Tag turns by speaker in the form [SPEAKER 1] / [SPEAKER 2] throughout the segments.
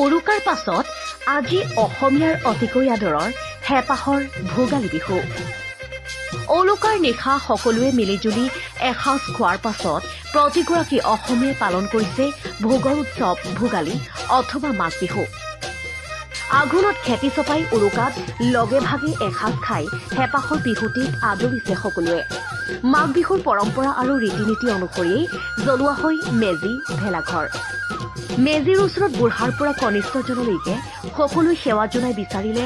[SPEAKER 1] উৰুকাৰ পাছত আজি অসমীয়াৰ অতিকৈ আদৰৰ হেঁপাহৰ ভোগালী বিহু। উৰুকাৰ নিশা সকলোৱে মিলিজুলি এসাঁজ খোৱাৰ পাছত প্ৰতিগৰাকী অসমীয়াই পালন কৰিছে ভোগৰ উৎসৱ ভোগালী অথবা মাঘ বিহু। আঘোণত খেতি চপাই উৰুকাত লগে ভাগে এসাঁজ খাই হেঁপাহৰ বিহুটিক আদৰিছে সকলোৱে। মাঘ বিহুৰ পৰম্পৰা আৰু ৰীতি নীতি অনুসৰিয়েই জ্বলোৱা হয় মেজি ভেলাঘৰ। মেজিৰ ওচৰত বুঢ়াৰ পৰা কনিষ্ঠজনলৈকে সকলোৱে সেৱা জনাই বিচাৰিলে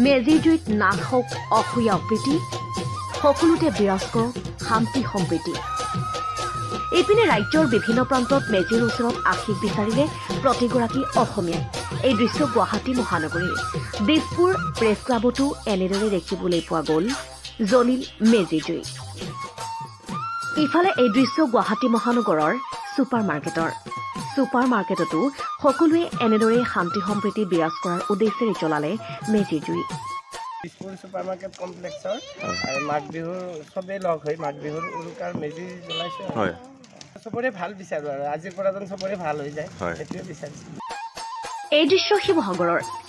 [SPEAKER 1] মেজিৰ জুইত নাশ হওক অসূয়া অপ্ৰীতি, সকলোতে বিৰাজ কৰক শান্তি সম্প্ৰীতি। ইপিনে ৰাজ্যৰ বিভিন্ন প্ৰান্তত মেজিৰ ওচৰত আশীষ বিচাৰিলে প্ৰতিগৰাকী অসমীয়াই। এই দৃশ্য গুৱাহাটী মহানগৰীৰ দিছপুৰ প্ৰেছ ক্লাবতো এনেদৰে দেখিবলৈ পোৱা গ'ল জ্বলিল মেজি জুই। ইফালে এই দৃশ্য গুৱাহাটী মহানগৰৰ ছুপাৰ মাৰ্কেটতো সকলোৱে এনেদৰে শান্তি সম্প্ৰীতি বিৰাজ কৰাৰ উদ্দেশ্যেৰে জ্বলালে মেজি জুই।
[SPEAKER 2] দিছপুৰ ছুপাৰ মাৰ্কেট কমপ্লেক্সৰ মাঘ বিহুৰ চবেই লগ হৈ মাঘ বিহুৰ উৰুকাৰ মেজি জ্বলাইছে। চবৰে ভাল বিচাৰোঁ আৰু আজিৰ পৰা যেন চবৰে ভাল হৈ যায় সেইটোৱে বিচাৰিছোঁ।
[SPEAKER 1] এই দৃশ্য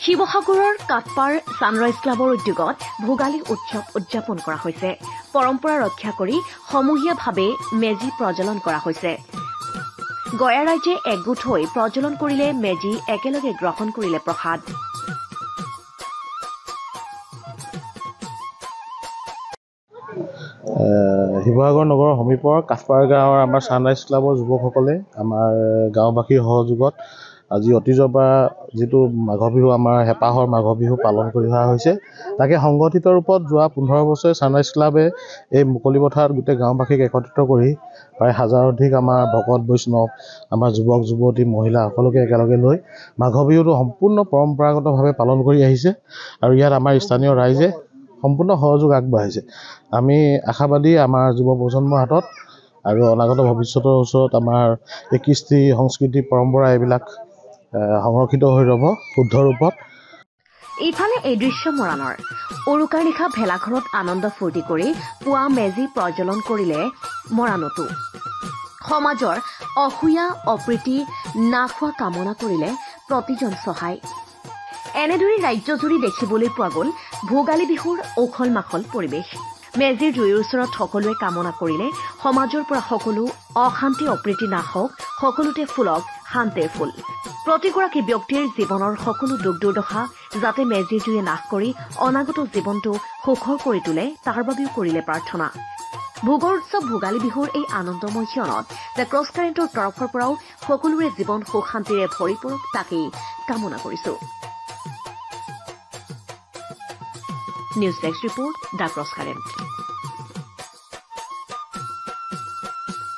[SPEAKER 1] শিৱসাগৰৰ কাটপাৰ ছানৰাইজ ক্লাবৰ উদ্যোগত ভোগালী উৎসৱ উদযাপন কৰা হৈছে। পৰম্পৰা ৰক্ষা কৰি সমূহীয়াভাৱে মেজি প্ৰজ্বলন কৰা হৈছে। গঞা ৰাইজে একগোট হৈ প্ৰজ্বলন কৰিলে মেজি, একেলগে গ্ৰহণ কৰিলে প্ৰসাদ।
[SPEAKER 3] শিৱসাগৰ নগৰৰ সমীপৰ কাঠপাৰ গাঁৱৰ আমাৰ ছানৰাইজ ক্লাবৰ যুৱকসকলে আমাৰ গাঁওবাসীৰ সহযোগত আজি অতীজৰ পৰা যিটো মাঘৰ বিহু আমাৰ হেঁপাহৰ মাঘৰ বিহু পালন কৰি অহা হৈছে, তাকে সংগঠিত ৰূপত যোৱা 15 বছৰে ছানৰাইজ ক্লাবে এই মুকলি পথাৰত গোটেই গাঁওবাসীক একত্ৰিত কৰি প্ৰায় হাজাৰ অধিক আমাৰ ভকত বৈষ্ণৱ, আমাৰ যুৱক যুৱতী, মহিলা সকলোকে একেলগে লৈ মাঘৰ বিহুটো সম্পূৰ্ণ পৰম্পৰাগতভাৱে পালন কৰি আহিছে আৰু ইয়াত আমাৰ স্থানীয় ৰাইজে সম্পূৰ্ণ সহযোগ আগবঢ়াইছে। আমি আশাবাদী আমাৰ যুৱ প্ৰজন্মৰ হাতত আৰু অনাগত ভৱিষ্যতৰ ওচৰত আমাৰ এই কৃষ্টি সংস্কৃতি পৰম্পৰা এইবিলাক সংৰক্ষিত হৈ ৰ'ব শুদ্ধ ৰূপত।
[SPEAKER 1] ইফালে এই দৃশ্য মৰাণৰ উৰুকাৰ নিশা ভেলাঘৰত আনন্দ ফূৰ্তি কৰি পুৱা মেজি প্ৰজ্বলন কৰিলে মৰাণতো। সমাজৰ অসূয়া অপ্ৰীতি নাশ হোৱা কামনা কৰিলে প্ৰতিজন সহায়। এনেদৰে ৰাজ্যজুৰি দেখিবলৈ পোৱা গ'ল ভোগালী বিহুৰ উখল মাখল পৰিৱেশ। মেজিৰ জুইৰ ওচৰত সকলোৱে কামনা কৰিলে সমাজৰ পৰা সকলো অশান্তি অপ্ৰীতি নাশ হওক, সকলোতে ফুলক শান্তিৰ ফুল। প্ৰতিগৰাকী ব্যক্তিৰ জীৱনৰ সকলো দুখ দুৰ্দশা যাতে মেজিৰ জুয়ে নাশ কৰি অনাগত জীৱনটো সুখৰ কৰি তোলে, তাৰ বাবেও কৰিলে প্ৰাৰ্থনা। ভোগৰ উৎসৱ ভোগালী বিহুৰ এই আনন্দময় ক্ষণত দ্য ক্ৰছ কাৰেণ্টৰ তৰফৰ পৰাও সকলোৰে জীৱন সুখ শান্তিৰে ভৰি পৰক, তাকেই কামনা কৰিছো। News desk report the cross current.